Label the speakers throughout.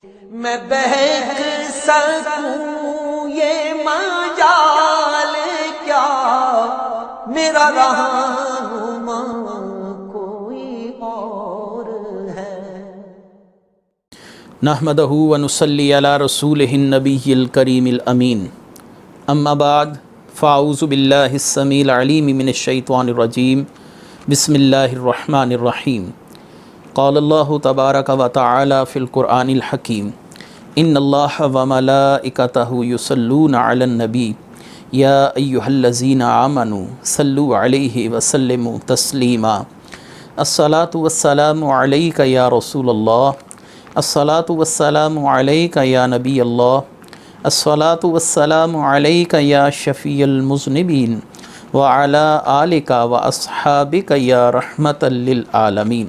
Speaker 1: میں بہک سکوں یہ مجال کیا، میرا رہنما کوئی اور ہے۔
Speaker 2: نحمدہ ونصلی علی رسولہ النبی الکریم الامین، اما بعد فاعوذ باللہ السمیع العلیم من الشیطان الرجیم، بسم اللہ الرحمن الرحیم۔ قال اللہ تبارک و تعالی فی القرآن الحکیم، ان اللہ وملائکتہ یصلون علی النبی یا ایہا الذین آمنوا صلوا علیہ وسلموا تسلیما۔ الصلاۃ والسلام علیک یا رسول اللہ، الصلاۃ والسلام علیک یا نبی اللہ، الصلاۃ والسلام علیک یا شفیع المذنبین وعلی آلک واصحابک یا رحمۃ للعالمین۔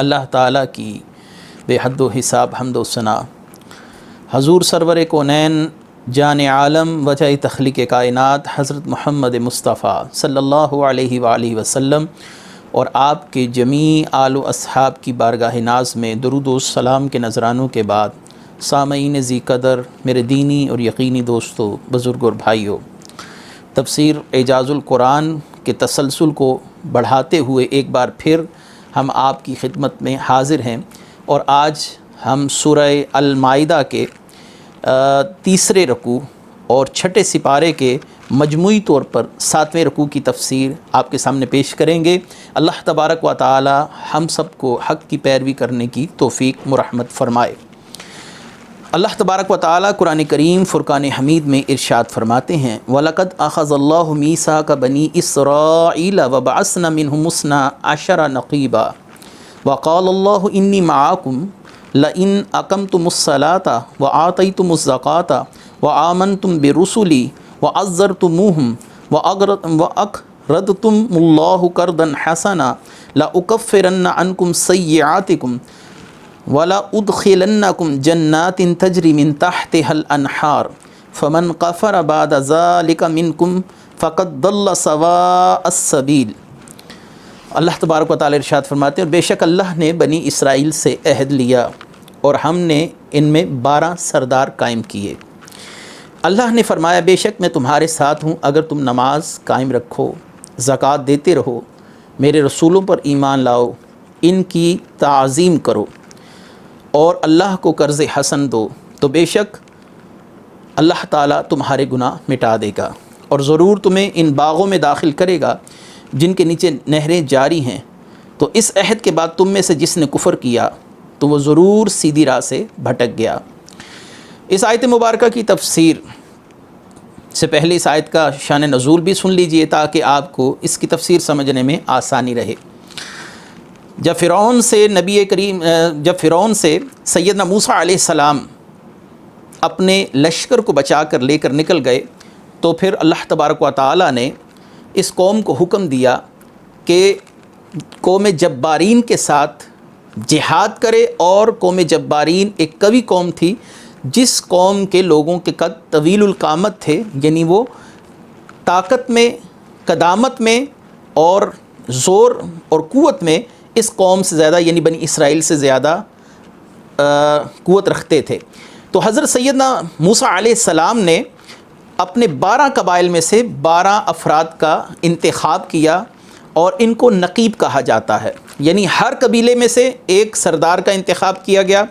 Speaker 2: اللہ تعالیٰ کی بے حد و حساب حمد و ثنا حضور سرور کونین جان عالم وجہ تخلیق کائنات حضرت محمد مصطفیٰ صلی اللہ علیہ وآلہ وسلم اور آپ کے جمیع آل و اصحاب کی بارگاہ ناز میں درود و سلام کے نذرانوں کے بعد، سامعین ذی قدر، میرے دینی اور یقینی دوستو، بزرگ اور بھائیو، تفسیر اعجاز القرآن کے تسلسل کو بڑھاتے ہوئے ایک بار پھر ہم آپ کی خدمت میں حاضر ہیں، اور آج ہم سورہ المائدہ کے تیسرے رکوع اور چھٹے سپارے کے مجموعی طور پر 7ویں رکوع کی تفسیر آپ کے سامنے پیش کریں گے۔ اللہ تبارک و تعالی ہم سب کو حق کی پیروی کرنے کی توفیق مرحمت فرمائے۔ اللہ تبارک و تعالی قرآن کریم فرقان حمید میں ارشاد فرماتے ہیں، وَلَقَدْ أَخَذَ اللَّهُ مِيثَاقَ بَنِي إِسْرَائِيلَ وَبَعَثْنَا مِنْهُمُ اثْنَا عَشَرَ نَقِيبًا وَقَالَ اللَّهُ إِنِّي مَعَكُمْ لَئِنْ أَقَمْتُمُ الصَّلَاةَ وَآتَيْتُمُ الزَّكَاةَ وَآمَنْتُمْ بِرُسُلِي وَعَزَّرْتُمُوهُمْ وَأَقْرَضْتُمُ اللَّهَ قَرْضًا حَسَنًا لَأُكَفِّرَنَّ عَنْكُمْ سَيِّئَاتِكُمْ وَلَأُدْخِلَنَّكُمْ جَنَّاتٍ تَجْرِي مِنْ تَحْتِهَا الْأَنْهَارُ فَمَنْ كَفَرَ بَعْدَ ذَلِكَ مِنْكُمْ فَقَدْ ضَلَّ سَوَاءَ السَّبِيلِ۔ اللہ تبارک و تعالی ارشاد فرماتے ہیں، اور بے شک اللہ نے بنی اسرائیل سے عہد لیا اور ہم نے ان میں 12 سردار قائم کیے۔ اللہ نے فرمایا، بے شک میں تمہارے ساتھ ہوں اگر تم نماز قائم رکھو، زکوٰۃ دیتے رہو، میرے رسولوں پر ایمان لاؤ، ان کی تعظیم کرو اور اللہ کو قرض حسن دو، تو بے شک اللہ تعالیٰ تمہارے گناہ مٹا دے گا اور ضرور تمہیں ان باغوں میں داخل کرے گا جن کے نیچے نہریں جاری ہیں۔ تو اس عہد کے بعد تم میں سے جس نے کفر کیا تو وہ ضرور سیدھی راہ سے بھٹک گیا۔ اس آیت مبارکہ کی تفسیر سے پہلے اس آیت کا شان نزول بھی سن لیجئے تاکہ آپ کو اس کی تفسیر سمجھنے میں آسانی رہے۔ جب فرعون سے سیدنا موسیٰ علیہ السلام اپنے لشکر کو بچا کر لے کر نکل گئے، تو پھر اللہ تبارک و تعالی نے اس قوم کو حکم دیا کہ قوم جبارین کے ساتھ جہاد کرے، اور قوم جبارین ایک قوی قوم تھی جس قوم کے لوگوں کے قد طویل القامت تھے، یعنی وہ طاقت میں، قدامت میں اور زور اور قوت میں اس قوم سے زیادہ، یعنی بنی اسرائیل سے زیادہ قوت رکھتے تھے۔ تو حضرت سیدنا موسیٰ علیہ السلام نے اپنے 12 قبائل میں سے 12 افراد کا انتخاب کیا، اور ان کو نقیب کہا جاتا ہے، یعنی ہر قبیلے میں سے ایک سردار کا انتخاب کیا گیا،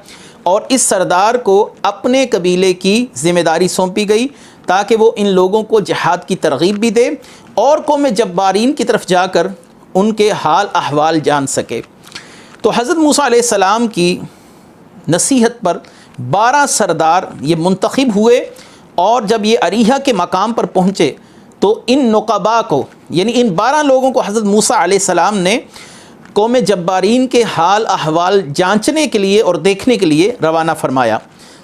Speaker 2: اور اس سردار کو اپنے قبیلے کی ذمہ داری سونپی گئی تاکہ وہ ان لوگوں کو جہاد کی ترغیب بھی دے اور قوم جبارین کی طرف جا کر ان کے حال احوال جان سکے۔ تو حضرت موسیٰ علیہ السلام کی نصیحت پر 12 سردار یہ منتخب ہوئے، اور جب یہ اریحہ کے مقام پر پہنچے تو ان نقباء کو، یعنی ان 12 لوگوں کو حضرت موسیٰ علیہ السلام نے قوم جبارین کے حال احوال جانچنے کے لیے اور دیکھنے کے لیے روانہ فرمایا۔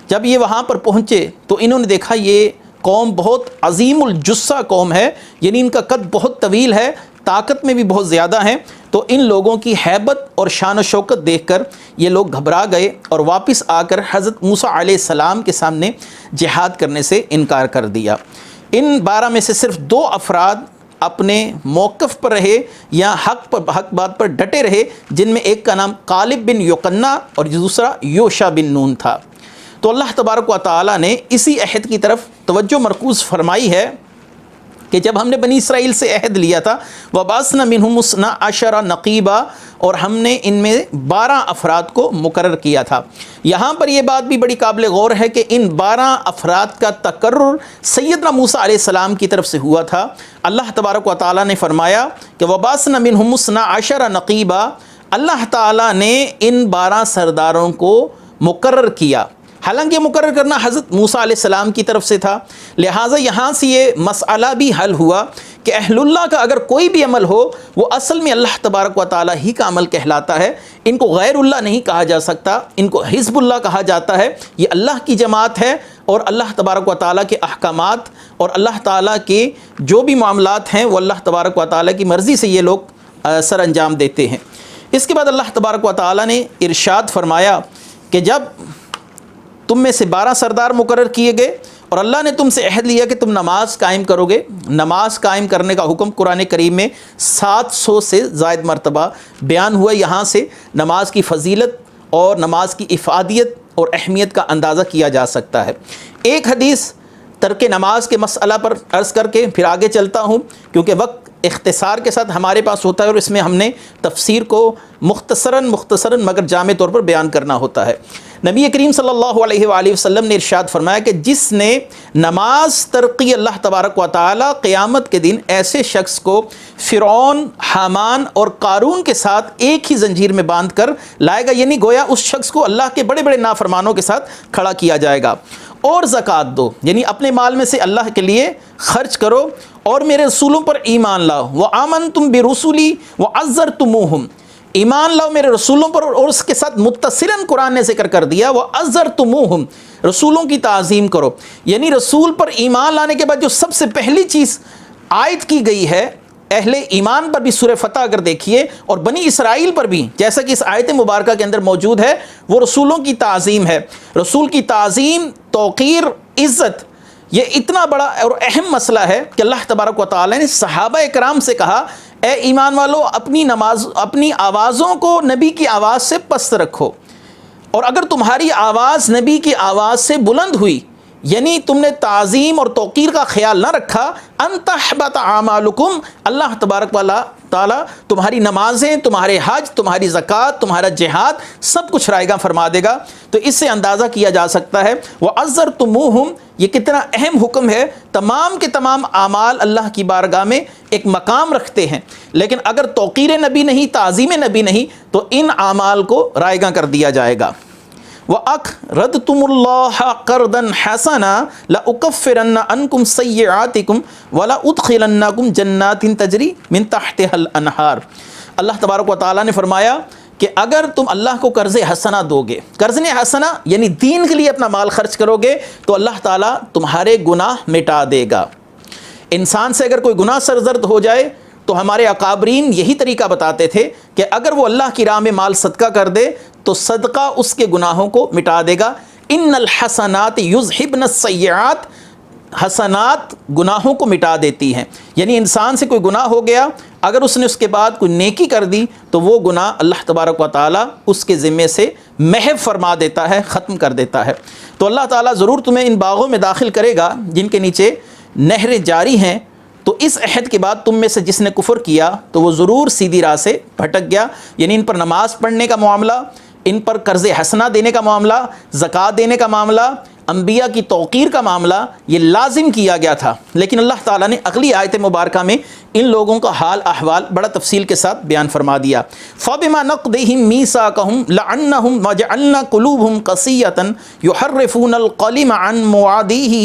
Speaker 2: جب یہ وہاں پر پہنچے تو انہوں نے دیکھا یہ قوم بہت عظیم الجثہ قوم ہے، یعنی ان کا قد بہت طویل ہے، طاقت میں بھی بہت زیادہ ہیں۔ تو ان لوگوں کی ہیبت اور شان و شوکت دیکھ کر یہ لوگ گھبرا گئے اور واپس آ کر حضرت موسیٰ علیہ السلام کے سامنے جہاد کرنے سے انکار کر دیا۔ ان 12 میں سے صرف 2 افراد اپنے موقف پر رہے یا حق بات پر ڈٹے رہے، جن میں ایک کا نام غالب بن یقنا اور دوسرا یوشع بن نون تھا۔ تو اللہ تبارک و تعالیٰ نے اسی عہد کی طرف توجہ مرکوز فرمائی ہے کہ جب ہم نے بنی اسرائیل سے عہد لیا تھا وَبَعَثْنَا مِنْهُمُ اثْنَا عَشَرَ نَقِيبًا، اور ہم نے ان میں 12 افراد کو مقرر کیا تھا۔ یہاں پر یہ بات بھی بڑی قابل غور ہے کہ ان 12 افراد کا تقرر سیدنا موسیٰ علیہ السلام کی طرف سے ہوا تھا۔ اللہ تبارک و تعالیٰ نے فرمایا کہ وَبَعَثْنَا مِنْهُمُ اثْنَا عَشَرَ نَقِيبًا، اللہ تعالیٰ نے ان 12 سرداروں کو مقرر کیا۔ حالانکہ مقرر کرنا حضرت موسیٰ علیہ السلام کی طرف سے تھا، لہٰذا یہاں سے یہ مسئلہ بھی حل ہوا کہ اہل اللہ کا اگر کوئی بھی عمل ہو وہ اصل میں اللہ تبارک و تعالیٰ ہی کا عمل کہلاتا ہے، ان کو غیر اللہ نہیں کہا جا سکتا، ان کو حزب اللہ کہا جاتا ہے۔ یہ اللہ کی جماعت ہے اور اللہ تبارک و تعالیٰ کے احکامات اور اللہ تعالیٰ کے جو بھی معاملات ہیں وہ اللہ تبارک و تعالیٰ کی مرضی سے یہ لوگ سر انجام دیتے ہیں۔ اس کے بعد اللہ تبارک و تعالیٰ نے ارشاد فرمایا کہ جب تم میں سے 12 سردار مقرر کیے گئے اور اللہ نے تم سے عہد لیا کہ تم نماز قائم کرو گے، نماز قائم کرنے کا حکم قرآن کریم میں 700 سے زائد مرتبہ بیان ہوا۔ یہاں سے نماز کی فضیلت اور نماز کی افادیت اور اہمیت کا اندازہ کیا جا سکتا ہے۔ ایک حدیث ترک نماز کے مسئلہ پر عرض کر کے پھر آگے چلتا ہوں، کیونکہ وقت اختصار کے ساتھ ہمارے پاس ہوتا ہے اور اس میں ہم نے تفسیر کو مختصراً مگر جامع طور پر بیان کرنا ہوتا ہے۔ نبی کریم صلی اللہ علیہ وآلہ وسلم نے ارشاد فرمایا کہ جس نے نماز ترقی اللہ تبارک و تعالی قیامت کے دن ایسے شخص کو فرعون، حامان اور قارون کے ساتھ ایک ہی زنجیر میں باندھ کر لائے گا، یعنی گویا اس شخص کو اللہ کے بڑے بڑے نافرمانوں کے ساتھ کھڑا کیا جائے گا۔ اور زکوٰۃ دو، یعنی اپنے مال میں سے اللہ کے لیے خرچ کرو، اور میرے رسولوں پر ایمان لاؤ، وآمنتم برسلی وعزرتموہم، ایمان لاؤ میرے رسولوں پر، اور اس کے ساتھ متصلاً قرآن نے ذکر کر دیا وعزرتموہم، رسولوں کی تعظیم کرو۔ یعنی رسول پر ایمان لانے کے بعد جو سب سے پہلی چیز عائد کی گئی ہے اہل ایمان پر بھی سورہ فتح اگر دیکھیے اور بنی اسرائیل پر بھی، جیسا کہ اس آیت مبارکہ کے اندر موجود ہے، وہ رسولوں کی تعظیم ہے۔ رسول کی تعظیم، توقیر، عزت، یہ اتنا بڑا اور اہم مسئلہ ہے کہ اللہ تبارک و تعالی نے صحابہ اکرام سے کہا اے ایمان والو اپنی آوازوں کو نبی کی آواز سے پست رکھو، اور اگر تمہاری آواز نبی کی آواز سے بلند ہوئی، یعنی تم نے تعظیم اور توقیر کا خیال نہ رکھا، ان تحبط اعمالکم، اللہ تبارک و تعالی تمہاری نمازیں، تمہارے حج، تمہاری زکوٰۃ، تمہارا جہاد سب کچھ رائیگاں فرما دے گا۔ تو اس سے اندازہ کیا جا سکتا ہے وَعَزَّرْتُمُوهُمْ، یہ کتنا اہم حکم ہے۔ تمام کے تمام اعمال اللہ کی بارگاہ میں ایک مقام رکھتے ہیں، لیکن اگر توقیر نبی نہیں، تعظیم نبی نہیں، تو ان اعمال کو رائیگاں کر دیا جائے گا۔ وَأَقْرَضْتُمُ اللَّهَ قَرْضًا حَسَنًا لَأُكَفِّرَنَّ عَنْكُمْ سَيِّئَاتِكُمْ وَلَأُدْخِلَنَّكُمْ جَنَّاتٍ تَجْرِي مِنْ تَحْتِهَا الْأَنْهَارُ۔ اللہ تبارک و تعالیٰ نے فرمایا کہ اگر تم اللہ کو قرض حسنہ دو گے، قرض حسنہ یعنی دین کے لیے اپنا مال خرچ کرو گے، تو اللہ تعالیٰ تمہارے گناہ مٹا دے گا۔ انسان سے اگر کوئی گناہ سرزد ہو جائے تو ہمارے اکابرین یہی طریقہ بتاتے تھے کہ اگر وہ اللہ کی راہ میں مال صدقہ کر دے تو صدقہ اس کے گناہوں کو مٹا دے گا۔ ان الحسنات یذہبن السیئات، حسنات گناہوں کو مٹا دیتی ہیں، یعنی انسان سے کوئی گناہ ہو گیا، اگر اس نے اس کے بعد کوئی نیکی کر دی تو وہ گناہ اللہ تبارک و تعالیٰ اس کے ذمے سے محو فرما دیتا ہے، ختم کر دیتا ہے۔ تو اللہ تعالیٰ ضرور تمہیں ان باغوں میں داخل کرے گا جن کے نیچے نہریں جاری ہیں۔ تو اس عہد کے بعد تم میں سے جس نے کفر کیا تو وہ ضرور سیدھی راہ سے بھٹک گیا، یعنی ان پر نماز پڑھنے کا معاملہ، ان پر قرض حسنہ دینے کا معاملہ، زکوٰۃ دینے کا معاملہ، انبیاء کی توقیر کا معاملہ، یہ لازم کیا گیا تھا۔ لیکن اللہ تعالیٰ نے اگلی آیت مبارکہ میں ان لوگوں کا حال احوال بڑا تفصیل کے ساتھ بیان فرما دیا۔ فَبِمَا نَقْضِهِمْ مِيثَاقَهُمْ لَعَنَّهُمْ وَجَعَلْنَا قُلُوبَهُمْ قَسِيَّةً يُحَرِّفُونَ الْكَلِمَ عَنْ مَوَاضِعِهِ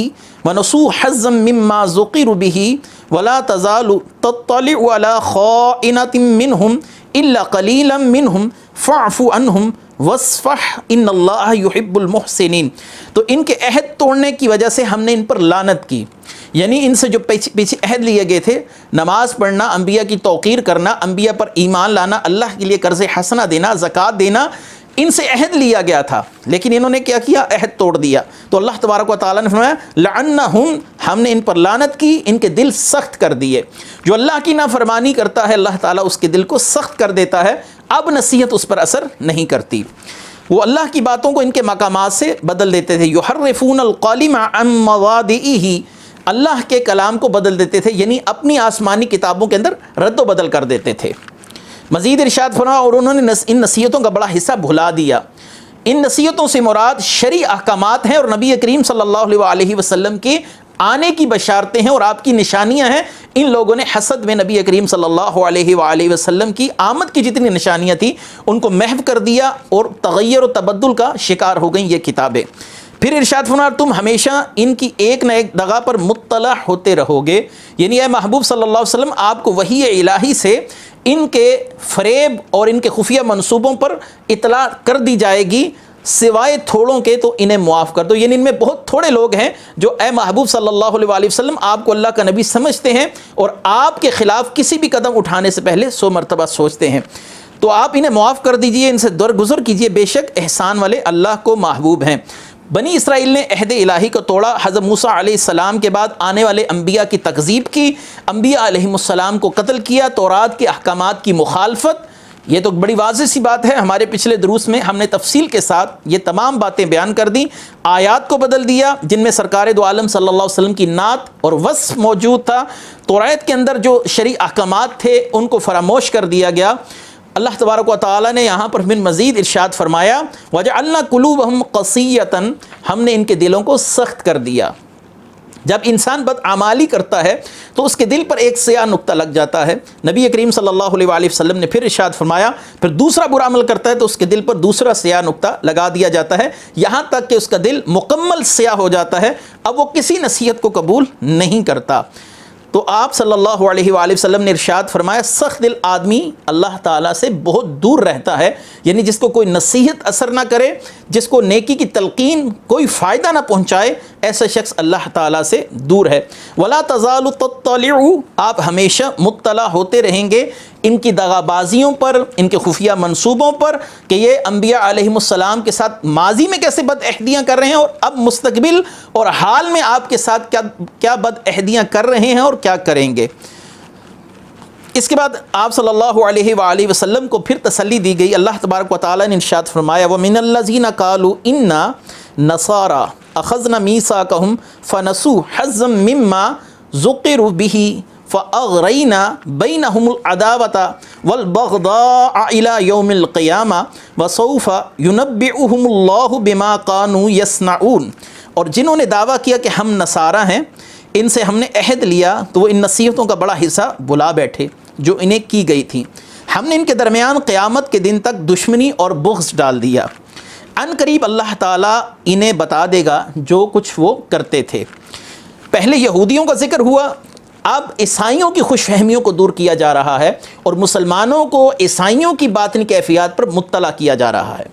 Speaker 2: وَنَسُوا حَظًّا مِّمَّا ذُكِّرُوا بِهِ وَلَا تَزَالُ تَطَّلِعُ عَلَىٰ خَائِنَةٍ مِّنْهُمْ إِلَّا قَلِيلًا مِّنْهُمْ فَاعْفُ عَنْهُمْ وَاصْفَحْ إِنَّ اللَّهَ يُحِبُّ الْمُحْسِنِينَ۔ تو ان کے عہد توڑنے کی وجہ سے ہم نے ان پر لعنت کی، یعنی ان سے جو پیچھے عہد لیے گئے تھے، نماز پڑھنا، انبیاء کی توقیر کرنا، انبیاء پر ایمان لانا، اللہ کے لیے قرض حسنہ دینا، زکوٰۃ دینا، ان سے عہد لیا گیا تھا، لیکن انہوں نے کیا کیا؟ عہد توڑ دیا۔ تو اللہ تبارک و تعالیٰ نے فرمایا لعنہم، ہم نے ان پر لعنت کی، ان کے دل سخت کر دیے۔ جو اللہ کی نافرمانی کرتا ہے اللہ تعالیٰ اس کے دل کو سخت کر دیتا ہے، اب نصیحت اس پر اثر نہیں کرتی۔ وہ اللہ کی باتوں کو ان کے مقامات سے بدل دیتے تھے۔ یحرفون القول عن مواضعہ، اللہ کے کلام کو بدل دیتے تھے، یعنی اپنی آسمانی کتابوں کے اندر رد و بدل کر دیتے تھے۔ مزید ارشاد فرمایا اور انہوں نے ان نصیحتوں کا بڑا حصہ بھلا دیا۔ ان نصیحتوں سے مراد شرعی احکامات ہیں اور نبی کریم صلی اللہ علیہ وسلم کے آنے کی بشارتیں ہیں اور آپ کی نشانیاں ہیں۔ ان لوگوں نے حسد میں نبی کریم صلی اللہ علیہ وسلم کی آمد کی جتنی نشانیاں تھیں ان کو محو کر دیا اور تغیر و تبدل کا شکار ہو گئیں یہ کتابیں۔ پھر ارشاد فرمایا تم ہمیشہ ان کی ایک نہ ایک دغا پر مطلع ہوتے رہو گے، یعنی اے محبوب صلی اللہ علیہ وسلم آپ کو وحی الہی سے ان کے فریب اور ان کے خفیہ منصوبوں پر اطلاع کر دی جائے گی، سوائے تھوڑوں کے تو انہیں معاف کر دو، یعنی ان میں بہت تھوڑے لوگ ہیں جو اے محبوب صلی اللہ علیہ وسلم آپ کو اللہ کا نبی سمجھتے ہیں اور آپ کے خلاف کسی بھی قدم اٹھانے سے پہلے 100 مرتبہ سوچتے ہیں، تو آپ انہیں معاف کر دیجئے، ان سے درگزر کیجئے، بے شک احسان والے اللہ کو محبوب ہیں۔ بنی اسرائیل نے عہد الہی کو توڑا، حضرت موسیٰ علیہ السلام کے بعد آنے والے انبیاء کی تکذیب کی، انبیاء علیہ السلام کو قتل کیا، تورات کے احکامات کی مخالفت۔ یہ تو بڑی واضح سی بات ہے، ہمارے پچھلے دروس میں ہم نے تفصیل کے ساتھ یہ تمام باتیں بیان کر دیں۔ آیات کو بدل دیا جن میں سرکار دو عالم صلی اللہ علیہ وسلم کی نعت اور وصف موجود تھا، تورات کے اندر جو شرعی احکامات تھے ان کو فراموش کر دیا گیا۔ اللہ تبارک و تعالیٰ نے یہاں پر من مزید ارشاد فرمایا وَجَعَلْنَا قُلُوبَهُمْ قَسِيَّةً، ہم نے ان کے دلوں کو سخت کر دیا۔ جب انسان بدعمالی کرتا ہے تو اس کے دل پر ایک سیاہ نقطہ لگ جاتا ہے۔ نبی کریم صلی اللہ علیہ وسلم نے پھر ارشاد فرمایا پھر دوسرا برا عمل کرتا ہے تو اس کے دل پر دوسرا سیاہ نقطہ لگا دیا جاتا ہے، یہاں تک کہ اس کا دل مکمل سیاہ ہو جاتا ہے، اب وہ کسی نصیحت کو قبول نہیں کرتا۔ تو آپ صلی اللہ علیہ وآلہ وسلم نے ارشاد فرمایا سخت دل آدمی اللہ تعالیٰ سے بہت دور رہتا ہے، یعنی جس کو کوئی نصیحت اثر نہ کرے، جس کو نیکی کی تلقین کوئی فائدہ نہ پہنچائے، ایسا شخص اللہ تعالیٰ سے دور ہے۔ وَلَا تَزَالُ تَطَّلِعُ، آپ ہمیشہ مطلع ہوتے رہیں گے ان کی دغابازیوں پر، ان کے خفیہ منصوبوں پر کہ یہ انبیاء علیہم السلام کے ساتھ ماضی میں کیسے بد عہدیاں کر رہے ہیں اور اب مستقبل اور حال میں آپ کے ساتھ کیا بد عہدیاں کر رہے ہیں اور کیا کریں گے۔ اس کے بعد آپ صلی اللہ علیہ وآلہ وسلم کو پھر تسلی دی گئی۔ اللہ تبارک و تعالیٰ نے ارشاد فرمایا وَمِنَ الَّذِينَ قَالُوا إِنَّا نَصَارَىٰ أَخَذْنَا مِيثَاقَهُمْ فَنَسُوا حَظًّا مِّمَّا ذُكِّرُوا بِهِ فَأَغْرَيْنَا بَيْنَهُمُ الْعَدَاوَةَ وَالْبَغْضَاءَ إِلَىٰ يَوْمِ الْقِيَامَةِ وَسَوْفَ يُنَبِّئُهُمُ اللَّهُ بِمَا كَانُوا يَصْنَعُونَ، اور جنہوں نے دعویٰ کیا کہ ہم نصارہ ہیں، ان سے ہم نے عہد لیا تو وہ ان نصیحتوں کا بڑا حصہ بھلا بیٹھے جو انہیں کی گئی تھی، ہم نے ان کے درمیان قیامت کے دن تک دشمنی اور بغض ڈال دیا، ان قریب اللہ تعالیٰ انہیں بتا دے گا جو کچھ وہ کرتے تھے۔ پہلے یہودیوں کا ذکر ہوا، اب عیسائیوں کی خوش فہمیوں کو دور کیا جا رہا ہے اور مسلمانوں کو عیسائیوں کی باطنی کیفیات پر مطلع کیا جا رہا ہے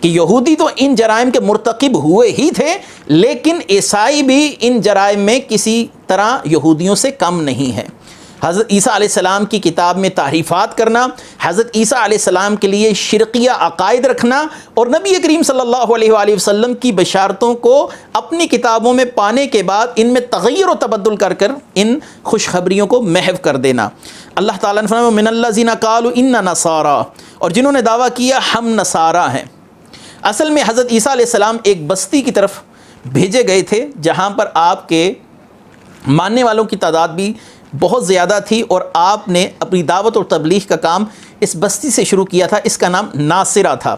Speaker 2: کہ یہودی تو ان جرائم کے مرتکب ہوئے ہی تھے، لیکن عیسائی بھی ان جرائم میں کسی طرح یہودیوں سے کم نہیں ہے۔ حضرت عیسیٰ علیہ السلام کی کتاب میں تحریفات کرنا، حضرت عیسیٰ علیہ السلام کے لیے شرقیہ عقائد رکھنا اور نبی کریم صلی اللہ علیہ وآلہ وسلم کی بشارتوں کو اپنی کتابوں میں پانے کے بعد ان میں تغیر و تبدل کر ان خوشخبریوں کو محو کر دینا۔ اللہ تعالیٰ نے فرمایا من الذین قالوا انا نصارا، اور جنہوں نے دعویٰ کیا ہم نصارہ ہیں۔ اصل میں حضرت عیسیٰ علیہ السلام ایک بستی کی طرف بھیجے گئے تھے جہاں پر آپ کے ماننے والوں کی تعداد بھی بہت زیادہ تھی، اور آپ نے اپنی دعوت اور تبلیغ کا کام اس بستی سے شروع کیا تھا، اس کا نام ناصرہ تھا،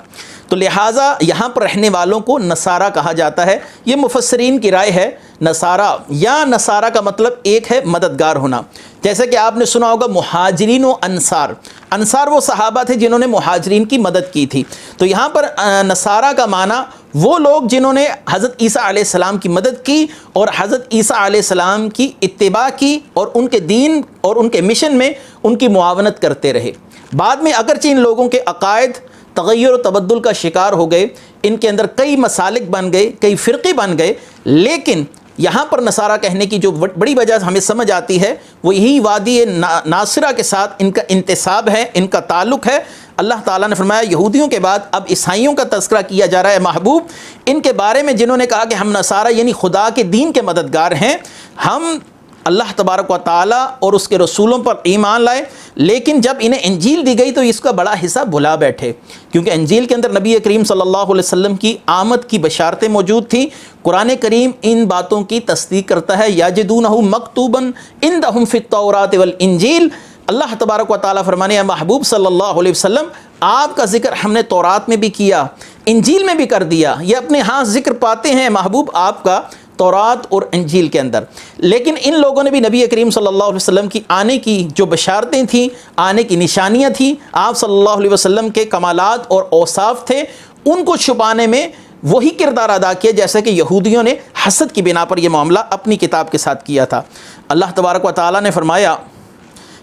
Speaker 2: تو لہٰذا یہاں پر رہنے والوں کو نصارہ کہا جاتا ہے۔ یہ مفسرین کی رائے ہے، نصارہ یا نصارہ کا مطلب ایک ہے مددگار ہونا، جیسا کہ آپ نے سنا ہوگا مہاجرین و انصار، انصار وہ صحابہ تھے جنہوں نے مہاجرین کی مدد کی تھی، تو یہاں پر نصارہ کا معنی وہ لوگ جنہوں نے حضرت عیسیٰ علیہ السلام کی مدد کی اور حضرت عیسیٰ علیہ السلام کی اتباع کی اور ان کے دین اور ان کے مشن میں ان کی معاونت کرتے رہے۔ بعد میں اگرچہ ان لوگوں کے عقائد تغیر و تبدل کا شکار ہو گئے، ان کے اندر کئی مسالک بن گئے، کئی فرقے بن گئے، لیکن یہاں پر نصارہ کہنے کی جو بڑی وجہ ہمیں سمجھ آتی ہے وہ یہی وادی ناصرہ کے ساتھ ان کا انتساب ہے، ان کا تعلق ہے۔ اللہ تعالیٰ نے فرمایا یہودیوں کے بعد اب عیسائیوں کا تذکرہ کیا جا رہا ہے محبوب، ان کے بارے میں جنہوں نے کہا کہ ہم نصارہ یعنی خدا کے دین کے مددگار ہیں، ہم اللہ تبارک و تعالیٰ اور اس کے رسولوں پر ایمان لائے، لیکن جب انہیں انجیل دی گئی تو اس کا بڑا حصہ بھلا بیٹھے، کیونکہ انجیل کے اندر نبی کریم صلی اللہ علیہ وسلم کی آمد کی بشارتیں موجود تھیں۔ قرآن کریم ان باتوں کی تصدیق کرتا ہے، یجدونہ مکتوبا عندہم فی التوراۃ والانجیل۔ اللہ تبارک و تعالیٰ فرمانے ہیں محبوب صلی اللہ علیہ وسلم آپ کا ذکر ہم نے تورات میں بھی کیا، انجیل میں بھی کر دیا، یہ اپنے ہاں ذکر پاتے ہیں محبوب آپ کا تورات اور انجیل کے اندر، لیکن ان لوگوں نے بھی نبی کریم صلی اللہ علیہ وسلم کی آنے کی جو بشارتیں تھیں، آنے کی نشانیاں تھیں، آپ صلی اللہ علیہ وسلم کے کمالات اور اوصاف تھے، ان کو چھپانے میں وہی کردار ادا کیا جیسا کہ یہودیوں نے حسد کی بنا پر یہ معاملہ اپنی کتاب کے ساتھ کیا تھا۔ اللہ تبارک و تعالیٰ نے فرمایا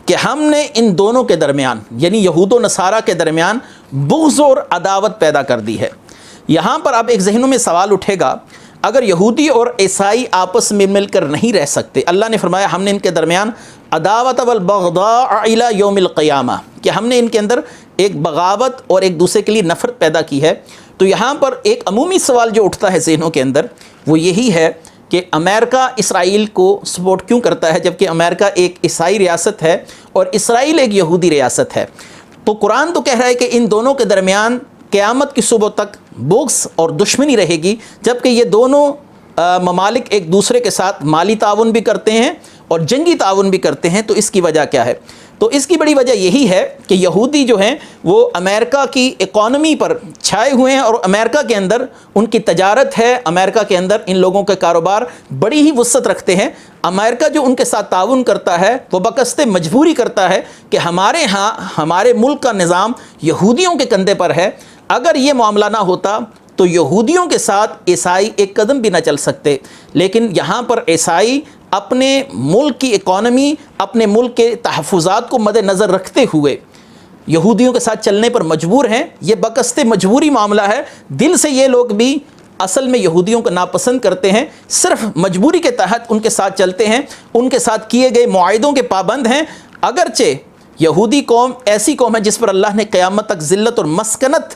Speaker 2: کہ ہم نے ان دونوں کے درمیان یعنی یہود و نصارہ کے درمیان بغض اور عداوت پیدا کر دی ہے۔ یہاں پر اب ایک ذہنوں میں سوال اٹھے گا، اگر یہودی اور عیسائی آپس میں مل کر نہیں رہ سکتے، اللہ نے فرمایا ہم نے ان کے درمیان عداوت والبغضاء الی یوم القیامہ، کہ ہم نے ان کے اندر ایک بغاوت اور ایک دوسرے کے لیے نفرت پیدا کی ہے، تو یہاں پر ایک عمومی سوال جو اٹھتا ہے ذہنوں کے اندر وہ یہی ہے کہ امریکہ اسرائیل کو سپورٹ کیوں کرتا ہے جبکہ امریکہ ایک عیسائی ریاست ہے اور اسرائیل ایک یہودی ریاست ہے؟ تو قرآن تو کہہ رہا ہے کہ ان دونوں کے درمیان قیامت کی صبح تک بغض اور دشمنی رہے گی، جبکہ یہ دونوں ممالک ایک دوسرے کے ساتھ مالی تعاون بھی کرتے ہیں اور جنگی تعاون بھی کرتے ہیں۔ تو اس کی وجہ کیا ہے؟ تو اس کی بڑی وجہ یہی ہے کہ یہودی جو ہیں وہ امریکہ کی اکانومی پر چھائے ہوئے ہیں اور امریکہ کے اندر ان کی تجارت ہے، امریکہ کے اندر ان لوگوں کے کاروبار بڑی ہی وسعت رکھتے ہیں۔ امریکہ جو ان کے ساتھ تعاون کرتا ہے وہ بقصد مجبوری کرتا ہے کہ ہمارے ہاں ہمارے ملک کا نظام یہودیوں کے کندھے پر ہے، اگر یہ معاملہ نہ ہوتا تو یہودیوں کے ساتھ عیسائی ایک قدم بھی نہ چل سکتے، لیکن یہاں پر عیسائی اپنے ملک کی اکانومی، اپنے ملک کے تحفظات کو مد نظر رکھتے ہوئے یہودیوں کے ساتھ چلنے پر مجبور ہیں۔ یہ بقصد مجبوری معاملہ ہے، دل سے یہ لوگ بھی اصل میں یہودیوں کو ناپسند کرتے ہیں، صرف مجبوری کے تحت ان کے ساتھ چلتے ہیں، ان کے ساتھ کیے گئے معاہدوں کے پابند ہیں۔ اگرچہ یہودی قوم ایسی قوم ہے جس پر اللہ نے قیامت تک ذلت اور مسکنت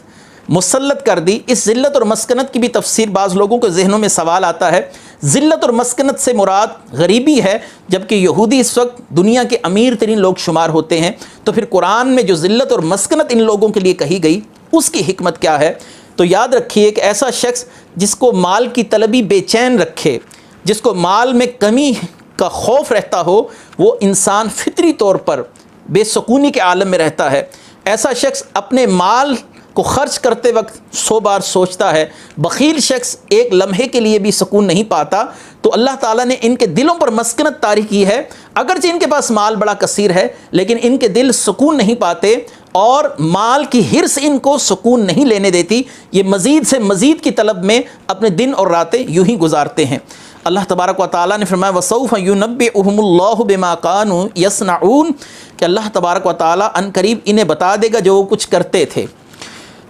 Speaker 2: مسلط کر دی۔ اس ذلت اور مسکنت کی بھی تفسیر بعض لوگوں کے ذہنوں میں سوال آتا ہے، ذلت اور مسکنت سے مراد غریبی ہے، جبکہ یہودی اس وقت دنیا کے امیر ترین لوگ شمار ہوتے ہیں، تو پھر قرآن میں جو ذلت اور مسکنت ان لوگوں کے لیے کہی گئی اس کی حکمت کیا ہے؟ تو یاد رکھیے کہ ایسا شخص جس کو مال کی طلبی بے چین رکھے، جس کو مال میں کمی کا خوف رہتا ہو، وہ انسان فطری طور پر بے سکونی کے عالم میں رہتا ہے۔ ایسا شخص اپنے مال کو خرچ کرتے وقت 100 بار سوچتا ہے، بخیل شخص ایک لمحے کے لیے بھی سکون نہیں پاتا۔ تو اللہ تعالیٰ نے ان کے دلوں پر مسکنت طاری کی ہے، اگرچہ ان کے پاس مال بڑا کثیر ہے لیکن ان کے دل سکون نہیں پاتے، اور مال کی حرص ان کو سکون نہیں لینے دیتی، یہ مزید سے مزید کی طلب میں اپنے دن اور راتیں یوں ہی گزارتے ہیں۔ اللہ تبارک و تعالیٰ نے فرمایا وَسَوْفَ يُنَبِّئُهُمُ اللَّهُ بِمَا كَانُوا يَصْنَعُونَ، کہ اللہ تبارک و تعالیٰ ان قریب انہیں بتا دے گا جو وہ کچھ کرتے تھے۔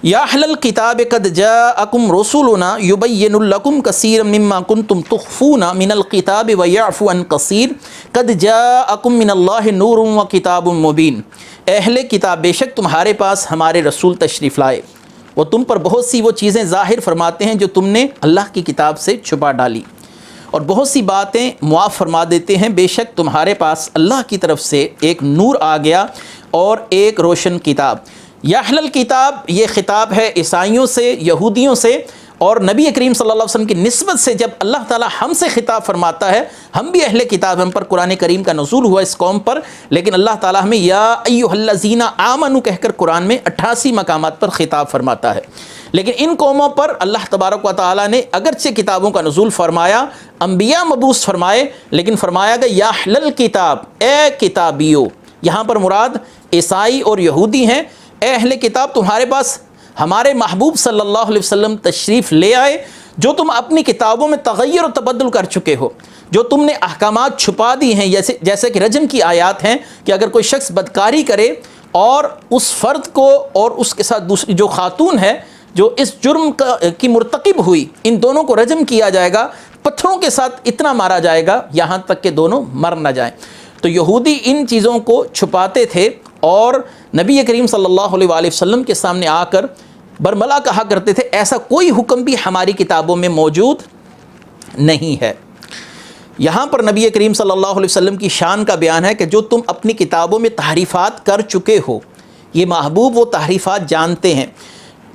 Speaker 2: یا اہل الکتاب قد جاءکم رسولنا یبین لکم کثیرا مما کنتم تخفون من الکتاب ویعفو عن کثیر قد جاءکم من اللہ نور وکتاب مبین، اے اہل کتاب بے شک تمہارے پاس ہمارے رسول تشریف لائے، وہ تم پر بہت سی وہ چیزیں ظاہر فرماتے ہیں جو تم نے اللہ کی کتاب سے چھپا ڈالی، اور بہت سی باتیں معاف فرما دیتے ہیں، بے شک تمہارے پاس اللہ کی طرف سے ایک نور آ گیا اور ایک روشن کتاب۔ یا اہل الکتاب یہ خطاب ہے عیسائیوں سے، یہودیوں سے، اور نبی کریم صلی اللہ علیہ وسلم کی نسبت سے جب اللہ تعالی ہم سے خطاب فرماتا ہے، ہم بھی اہل کتاب، ہم پر قرآن کریم کا نزول ہوا اس قوم پر، لیکن اللہ تعالی ہمیں یا ایھا الذین آمنوا کہہ کر قرآن میں 88 مقامات پر خطاب فرماتا ہے۔ لیکن ان قوموں پر اللہ تبارک و تعالی نے اگرچہ کتابوں کا نزول فرمایا، انبیاء مبعوث فرمائے، لیکن فرمایا گیا یا اہل الکتاب، اے کتابیو، یہاں پر مراد عیسائی اور یہودی ہیں۔ اے اہل کتاب تمہارے پاس ہمارے محبوب صلی اللہ علیہ وسلم تشریف لے آئے، جو تم اپنی کتابوں میں تغیر و تبدل کر چکے ہو، جو تم نے احکامات چھپا دی ہیں، جیسے کہ رجم کی آیات ہیں کہ اگر کوئی شخص بدکاری کرے اور اس فرد کو اور اس کے ساتھ دوسری جو خاتون ہے جو اس جرم کی مرتکب ہوئی، ان دونوں کو رجم کیا جائے گا، پتھروں کے ساتھ اتنا مارا جائے گا یہاں تک کہ دونوں مر نہ جائیں۔ تو یہودی ان چیزوں کو چھپاتے تھے اور نبی کریم صلی اللہ علیہ وآلہ وسلم کے سامنے آ کر برملا کہا کرتے تھے ایسا کوئی حکم بھی ہماری کتابوں میں موجود نہیں ہے۔ یہاں پر نبی کریم صلی اللہ علیہ وسلم کی شان کا بیان ہے کہ جو تم اپنی کتابوں میں تحریفات کر چکے ہو، یہ محبوب وہ تحریفات جانتے ہیں۔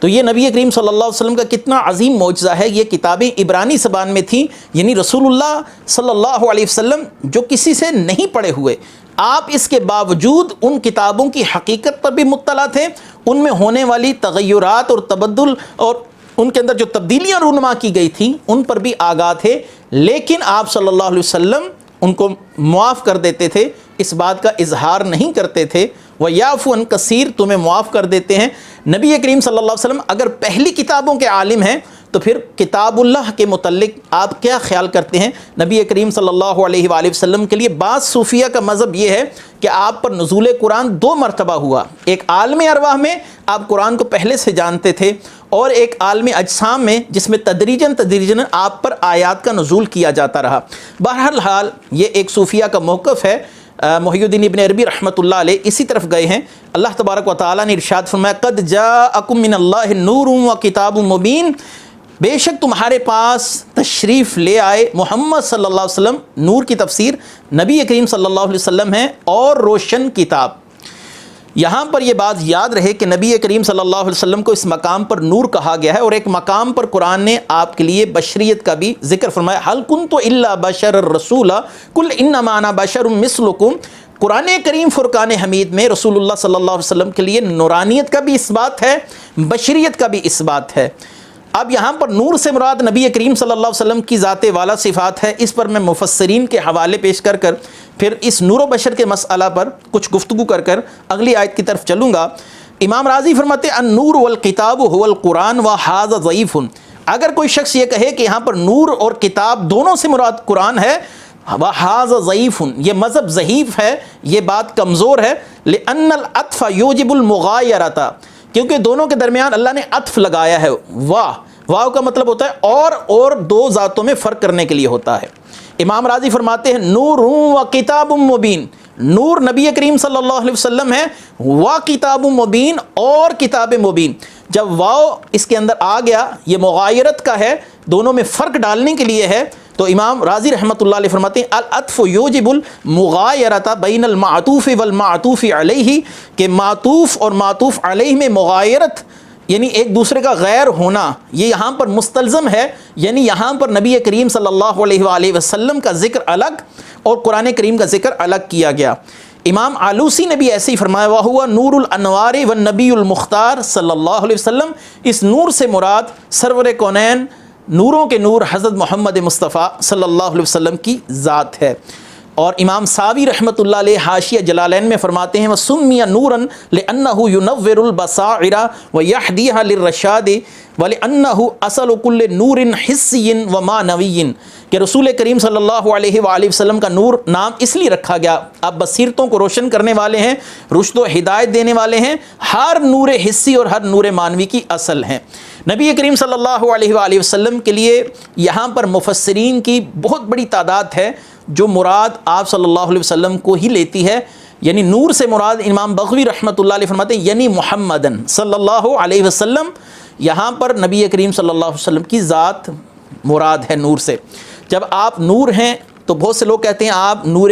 Speaker 2: تو یہ نبی کریم صلی اللہ علیہ وسلم کا کتنا عظیم معجزہ ہے۔ یہ کتابیں عبرانی زبان میں تھیں، یعنی رسول اللہ صلی اللہ علیہ وسلم جو کسی سے نہیں پڑھے ہوئے، آپ اس کے باوجود ان کتابوں کی حقیقت پر بھی مطلع تھے، ان میں ہونے والی تغیرات اور تبدل اور ان کے اندر جو تبدیلیاں رونما کی گئی تھیں ان پر بھی آگاہ تھے، لیکن آپ صلی اللہ علیہ وسلم ان کو معاف کر دیتے تھے، اس بات کا اظہار نہیں کرتے تھے۔ وَيَعْفُو عَنْ كَثِيرٍ تمہیں معاف کر دیتے ہیں۔ نبی کریم صلی اللہ علیہ وسلم اگر پہلی کتابوں کے عالم ہیں تو پھر کتاب اللہ کے متعلق آپ کیا خیال کرتے ہیں؟ نبی کریم صلی اللہ علیہ وآلہ وسلم کے لیے بعض صوفیہ کا مذہب یہ ہے کہ آپ پر نزول قرآن 2 مرتبہ ہوا، ایک عالم ارواح میں آپ قرآن کو پہلے سے جانتے تھے، اور ایک عالم اجسام میں جس میں تدریجاً آپ پر آیات کا نزول کیا جاتا رہا۔ بہرحال یہ ایک صوفیہ کا موقف ہے۔ محی الدین ابن عربی رحمۃ اللہ علیہ اسی طرف گئے ہیں۔ اللہ تبارک و تعالیٰ نے ارشاد فرمایا قد جاءکم من اللہ نور و کتاب مبین، بے شک تمہارے پاس تشریف لے آئے محمد صلی اللہ علیہ وسلم، نور کی تفسیر نبی کریم صلی اللہ علیہ وسلم ہے، اور روشن کتاب۔ یہاں پر یہ بات یاد رہے کہ نبی کریم صلی اللہ علیہ وسلم کو اس مقام پر نور کہا گیا ہے، اور ایک مقام پر قرآن نے آپ کے لیے بشریت کا بھی ذکر فرمایا، هل كنت الا بشر الرسول قل انما انا بشر مثلكم۔ قرآن کریم فرقان حمید میں رسول اللہ صلی اللہ علیہ وسلم کے لیے نورانیت کا بھی اس بات ہے، بشریت کا بھی اس بات ہے۔ اب یہاں پر نور سے مراد نبی کریم صلی اللہ علیہ وسلم کی ذات والا صفات ہے۔ اس پر میں مفسرین کے حوالے پیش کر پھر اس نور و بشر کے مسئلہ پر کچھ گفتگو کر اگلی آیت کی طرف چلوں گا۔ امام راضی فرماتے ہیں النور والکتاب هو القرآن وهذا ضعیف۔ اگر کوئی شخص یہ کہے کہ یہاں پر نور اور کتاب دونوں سے مراد قرآن ہے، وَهَذَا ضَعِيفٌ، یہ مذہب ضعیف ہے، یہ بات کمزور ہے، لِأَنَّ الْعَطْفَ يُوجِبُ الْمُغَایَرَةَ، کیونکہ دونوں کے درمیان اللہ نے عطف لگایا ہے۔ واو کا مطلب ہوتا ہے اور 2 ذاتوں میں فرق کرنے کے لیے ہوتا ہے۔ امام راضی فرماتے ہیں نور و کتاب مبین، نور نبی کریم صلی اللہ علیہ وسلم ہے، و کتاب مبین، اور کتاب مبین۔ جب واو اس کے اندر آ گیا، یہ مغایرت کا ہے، دونوں میں فرق ڈالنے کے لیے ہے، تو امام راضی رحمۃ اللہ علیہ فرماتے ہیں العطف یوجب المغایرۃ بین المعطوف والمعطوف علیہ، کہ معطوف اور معطوف علیہ میں مغایرت یعنی ایک دوسرے کا غیر ہونا، یہ یہاں پر مستلزم ہے، یعنی یہاں پر نبی کریم صلی اللہ علیہ وآلہ وسلم کا ذکر الگ اور قرآن کریم کا ذکر الگ کیا گیا۔ امام آلوسی نے بھی ایسے ہی فرمایا وَهُوَ نور الانوار والنبی المختار صلی اللہ علیہ وسلم، اس نور سے مراد سرور کونین، نوروں کے نور حضرت محمد مصطفیٰ صلی اللہ علیہ وسلم کی ذات ہے۔ اور امام ساوی رحمۃ اللہ علیہ حاشیہ جلالین میں فرماتے ہیں وَسُمِّيَ نُورًا لِأَنَّهُ يُنَوِّرُ الْبَصَائِرَ وَيَهْدِيهَا لِلرَّشَادِ وَلِأَنَّهُ أَصْلُ كُلِّ نُورٍ حِسِّيٍّ وَمَعنَوِيٍّ، کہ رسول کریم صلی اللہ علیہ وآلہ وسلم کا نور نام اس لیے رکھا گیا، آپ بصیرتوں کو روشن کرنے والے ہیں، رشد و ہدایت دینے والے ہیں، ہر نور حسی اور ہر نور معنوی کی اصل ہیں۔ نبی کریم صلی اللہ علیہ وآلہ وسلم کے لیے یہاں پر مفسرین کی بہت بڑی تعداد ہے جو مراد آپ صلی اللہ علیہ وسلم کو ہی لیتی ہے، یعنی نور سے مراد امام بغوی رحمۃ اللہ علیہ فرماتے ہیں یعنی محمدن صلی اللہ علیہ وسلم، یہاں پر نبی کریم صلی اللہ علیہ وسلم کی ذات مراد ہے نور سے۔ جب آپ نور ہیں تو بہت سے لوگ کہتے ہیں آپ نور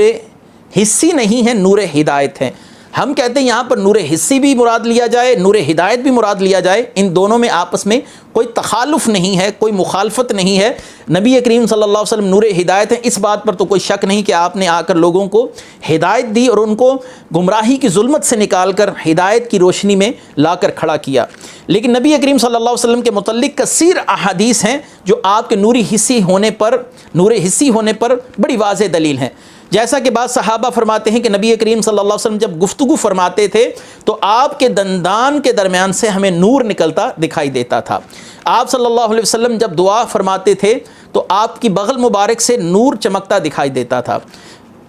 Speaker 2: حسی نہیں ہیں، نور ہدایت ہیں۔ ہم کہتے ہیں یہاں پر نور حسی بھی مراد لیا جائے، نور ہدایت بھی مراد لیا جائے، ان دونوں میں آپس میں کوئی تخالف نہیں ہے، کوئی مخالفت نہیں ہے۔ نبی کریم صلی اللہ علیہ وسلم نور ہدایت ہے، اس بات پر تو کوئی شک نہیں کہ آپ نے آ کر لوگوں کو ہدایت دی اور ان کو گمراہی کی ظلمت سے نکال کر ہدایت کی روشنی میں لا کر کھڑا کیا۔ لیکن نبی کریم صلی اللہ علیہ وسلم کے متعلق کثیر احادیث ہیں جو آپ کے نور حسی ہونے پر بڑی واضح دلیل ہیں۔ جیسا کہ بعض صحابہ فرماتے ہیں کہ نبی کریم صلی اللہ علیہ وسلم جب گفتگو فرماتے تھے تو آپ کے دندان کے درمیان سے ہمیں نور نکلتا دکھائی دیتا تھا۔ آپ صلی اللہ علیہ وسلم جب دعا فرماتے تھے تو آپ کی بغل مبارک سے نور چمکتا دکھائی دیتا تھا۔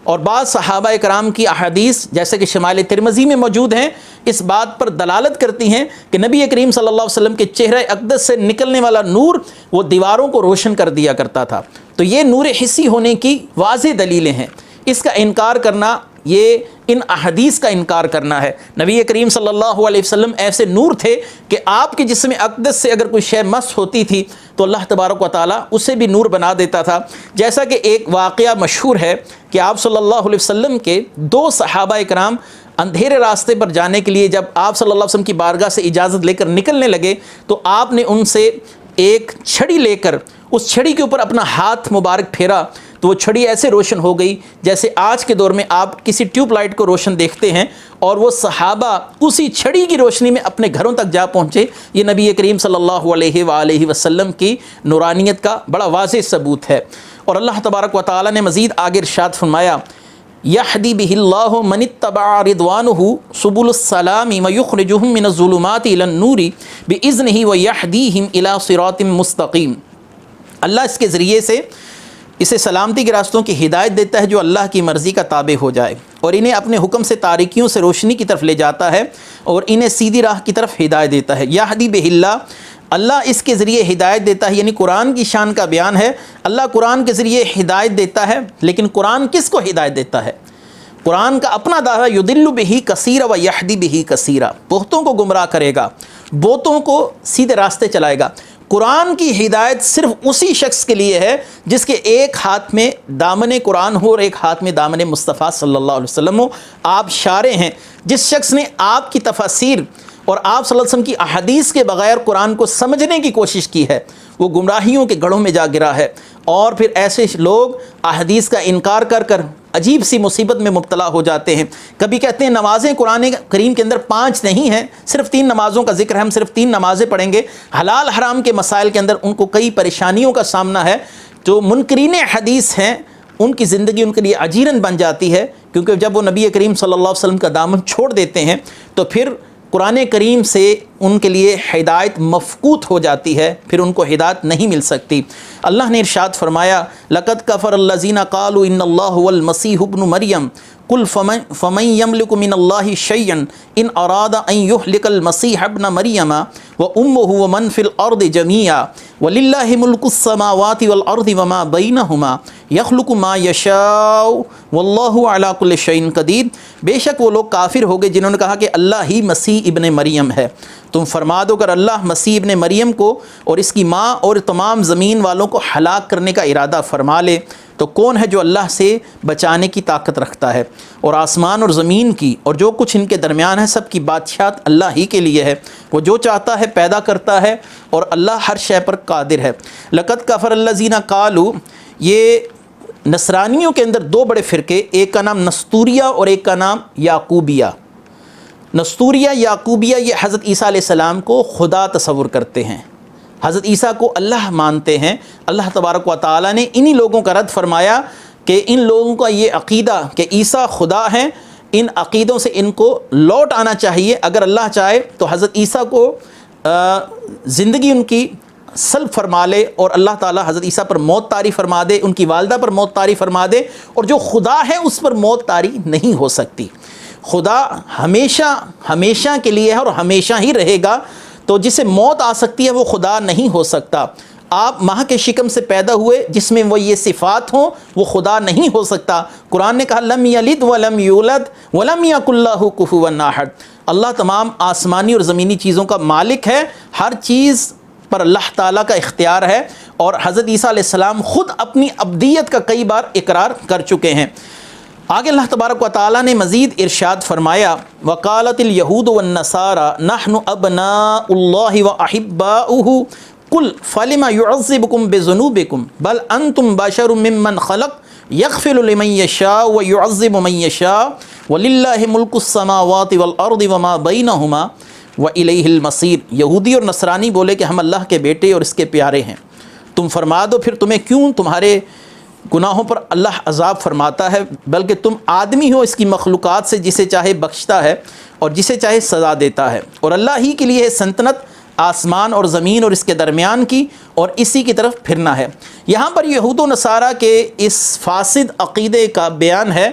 Speaker 2: اور بعض صحابہ کرام کی احادیث جیسے کہ شمائل ترمذی میں موجود ہیں، اس بات پر دلالت کرتی ہیں کہ نبی کریم صلی اللہ علیہ وسلم کے چہرہ اقدس سے نکلنے والا نور وہ دیواروں کو روشن کر دیا کرتا تھا۔ تو یہ نور حسی ہونے کی واضح دلیلیں ہیں، اس کا انکار کرنا یہ ان احادیث کا انکار کرنا ہے۔ نبی کریم صلی اللہ علیہ وسلم ایسے نور تھے کہ آپ کے جسم اقدس سے اگر کوئی شے مس ہوتی تھی تو اللہ تبارک و تعالیٰ اسے بھی نور بنا دیتا تھا۔ جیسا کہ ایک واقعہ مشہور ہے کہ آپ صلی اللہ علیہ وسلم کے 2 صحابہ کرام اندھیرے راستے پر جانے کے لیے جب آپ صلی اللہ علیہ وسلم کی بارگاہ سے اجازت لے کر نکلنے لگے تو آپ نے ان سے ایک چھڑی لے کر اس چھڑی کے اوپر اپنا ہاتھ مبارک پھیرا تو وہ چھڑی ایسے روشن ہو گئی جیسے آج کے دور میں آپ کسی ٹیوب لائٹ کو روشن دیکھتے ہیں، اور وہ صحابہ اسی چھڑی کی روشنی میں اپنے گھروں تک جا پہنچے۔ یہ نبی کریم صلی اللہ علیہ وآلہ وسلم کی نورانیت کا بڑا واضح ثبوت ہے۔ اور اللہ تبارک و تعالیٰ نے مزید آگے ارشاد فرمایا یہدی بہ اللہ من اتبع رضوانہ سبل السلام ویخرجہم من الظلمات الی النور باذنہ ویہدیہم الی صراط مستقیم۔ اللہ اس کے ذریعے سے اسے سلامتی کے راستوں کی ہدایت دیتا ہے جو اللہ کی مرضی کا تابع ہو جائے، اور انہیں اپنے حکم سے تاریکیوں سے روشنی کی طرف لے جاتا ہے اور انہیں سیدھی راہ کی طرف ہدایت دیتا ہے۔ یہدی بہ اللہ، اللہ اس کے ذریعے ہدایت دیتا ہے، یعنی قرآن کی شان کا بیان ہے۔ اللہ قرآن کے ذریعے ہدایت دیتا ہے، لیکن قرآن کس کو ہدایت دیتا ہے؟ قرآن کا اپنا دعویٰ یضل بہ کثیرا و یہدی بہ کثیرا، بہتوں کو گمراہ کرے گا، بہتوں کو سیدھے راستے چلائے گا۔ قرآن کی ہدایت صرف اسی شخص کے لیے ہے جس کے ایک ہاتھ میں دامن قرآن ہو اور ایک ہاتھ میں دامن مصطفیٰ صلی اللہ علیہ وسلم ہو۔ آپ شارع ہیں، جس شخص نے آپ کی تفاسیر اور آپ صلی اللہ علیہ وسلم کی احادیث کے بغیر قرآن کو سمجھنے کی کوشش کی ہے وہ گمراہیوں کے گڑھوں میں جا گرا ہے، اور پھر ایسے لوگ احادیث کا انکار کر کر عجیب سی مصیبت میں مبتلا ہو جاتے ہیں۔ کبھی کہتے ہیں نمازیں قرآن کریم کے اندر 5 نہیں ہیں، صرف 3 نمازوں کا ذکر ہے، ہم صرف 3 نمازیں پڑھیں گے۔ حلال حرام کے مسائل کے اندر ان کو کئی پریشانیوں کا سامنا ہے۔ جو منکرین حدیث ہیں ان کی زندگی ان کے لیے اجیرن بن جاتی ہے، کیونکہ جب وہ نبی کریم صلی اللہ علیہ وسلم کا دامن چھوڑ دیتے ہیں تو پھر قرآن کریم سے ان کے لیے ہدایت مفقود ہو جاتی ہے، پھر ان کو ہدایت نہیں مل سکتی۔ اللہ نے ارشاد فرمایا لقد کفر الذین قالوا ان اللہ هو المسیح ابن مریم قل فمن یملک من اللہ شیئا ان اراد ان یہلک المسیح ابن مریم وامہ ومن فی الارض جمیعا وللہ ملک السماوات والارض وما بینہما یخلق ما یشاء واللہ علی کل شیء قدیر۔ بے شک وہ لوگ کافر ہو گئے جنہوں نے کہا کہ اللہ ہی مسیح ابن مریم ہے۔ تم فرما دو اگر اللہ مسیح ابن مریم کو اور اس کی ماں اور تمام زمین والوں کو ہلاک کرنے کا ارادہ فرما لے تو کون ہے جو اللہ سے بچانے کی طاقت رکھتا ہے؟ اور آسمان اور زمین کی اور جو کچھ ان کے درمیان ہے سب کی بادشاہت اللہ ہی کے لیے ہے، وہ جو چاہتا ہے پیدا کرتا ہے اور اللہ ہر شے پر قادر ہے۔ لقد کفر الذین قالوا، یہ نصرانیوں کے اندر 2 بڑے فرقے، ایک کا نام نستوریہ اور ایک کا نام یعقوبیہ۔ نستوریہ یعقوبیہ یہ حضرت عیسیٰ علیہ السلام کو خدا تصور کرتے ہیں، حضرت عیسیٰ کو اللہ مانتے ہیں۔ اللہ تبارک و تعالیٰ نے انہی لوگوں کا رد فرمایا کہ ان لوگوں کا یہ عقیدہ کہ عیسیٰ خدا ہیں، ان عقیدوں سے ان کو لوٹ آنا چاہیے۔ اگر اللہ چاہے تو حضرت عیسیٰ کو زندگی ان کی سلب فرما لے اور اللہ تعالیٰ حضرت عیسیٰ پر موت طاری فرما دے، ان کی والدہ پر موت طاری فرما دے، اور جو خدا ہے اس پر موت طاری نہیں ہو سکتی۔ خدا ہمیشہ کے لیے ہے اور ہمیشہ ہی رہے گا، تو جسے موت آ سکتی ہے وہ خدا نہیں ہو سکتا۔ آپ ماں کے شکم سے پیدا ہوئے جس میں وہ یہ صفات ہوں وہ خدا نہیں ہو سکتا۔ قرآن نے کہا لم یلد ولم یولد ولم یکن لہ کفوا احد۔ اللہ تمام آسمانی اور زمینی چیزوں کا مالک ہے، ہر چیز پر اللہ تعالیٰ کا اختیار ہے، اور حضرت عیسیٰ علیہ السلام خود اپنی عبدیت کا کئی بار اقرار کر چکے ہیں۔ آگے اللہ تبارک و تعالیٰ نے مزید ارشاد فرمایا وقالت الیہود والنصارى نحن ابناء اللہ واحباؤہ قل فلم يعذبكم بذنوبكم بل انتم بشر ممن خلق یغفر لمن یشاء ویعذب من یشاء وللہ ملک السماوات والارض وما بینہما وإلیہ المصیر۔ یہودی اور نصرانی بولے کہ ہم اللہ کے بیٹے اور اس کے پیارے ہیں۔ تم فرما دو پھر تمہیں کیوں تمہارے گناہوں پر اللہ عذاب فرماتا ہے، بلکہ تم آدمی ہو اس کی مخلوقات سے جسے چاہے بخشتا ہے اور جسے چاہے سزا دیتا ہے، اور اللہ ہی کے لیے ہے سلطنت آسمان اور زمین اور اس کے درمیان کی، اور اسی کی طرف پھرنا ہے۔ یہاں پر یہود و نصارہ کے اس فاسد عقیدے کا بیان ہے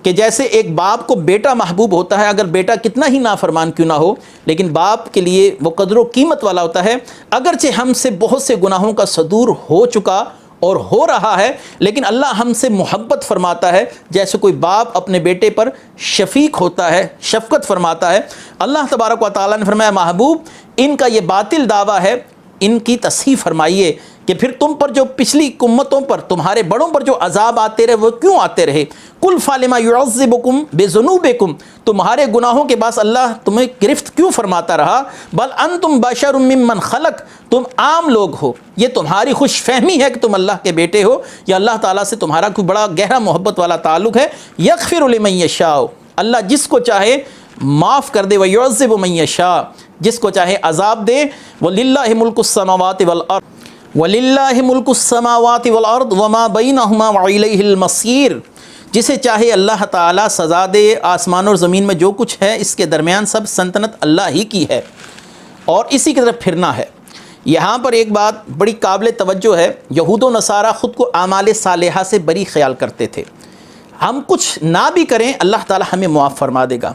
Speaker 2: کہ جیسے ایک باپ کو بیٹا محبوب ہوتا ہے، اگر بیٹا کتنا ہی نافرمان کیوں نہ ہو لیکن باپ کے لیے وہ قدر و قیمت والا ہوتا ہے، اگرچہ ہم سے بہت سے گناہوں کا صدور ہو چکا اور ہو رہا ہے، لیکن اللہ ہم سے محبت فرماتا ہے جیسے کوئی باپ اپنے بیٹے پر شفیق ہوتا ہے، شفقت فرماتا ہے۔ اللہ تبارک و تعالیٰ نے فرمایا محبوب ان کا یہ باطل دعویٰ ہے، ان کی تصحیح فرمائیے کہ پھر تم پر جو پچھلی امتوں پر تمہارے بڑوں پر جو عذاب آتے رہے وہ کیوں آتے رہے؟ کل فالما یعذبکم بذنوبکم، تمہارے گناہوں کے باعث اللہ تمہیں گرفت کیوں فرماتا رہا؟ بل انتم بشر ممن خلق، تم عام لوگ ہو، یہ تمہاری خوش فہمی ہے کہ تم اللہ کے بیٹے ہو، یا اللہ تعالیٰ سے تمہارا کوئی بڑا گہرا محبت والا تعلق ہے۔ یغفر لمن یشاء، اللہ جس کو چاہے معاف کر دے، ویعذب من یشاء، جس کو چاہے عذاب دے۔ وَلِلَّهِ مُلْكُ السَّمَاوَاتِ وَالْأَرْضِ وَلِلَّهِ مُلْكُ السَّمَاوَاتِ وَالْأَرْضِ وَمَا بَيْنَهُمَا وَإِلَيْهِ الْمَصِيرُ، جسے چاہے اللہ تعالیٰ سزا دے، آسمان اور زمین میں جو کچھ ہے اس کے درمیان سب سلطنت اللہ ہی کی ہے اور اسی کی طرف پھرنا ہے۔ یہاں پر ایک بات بڑی قابل توجہ ہے، یہود و نصارہ خود کو اعمال صالحہ سے بری خیال کرتے تھے، ہم کچھ نہ بھی کریں اللہ تعالیٰ ہمیں معاف فرما دے گا۔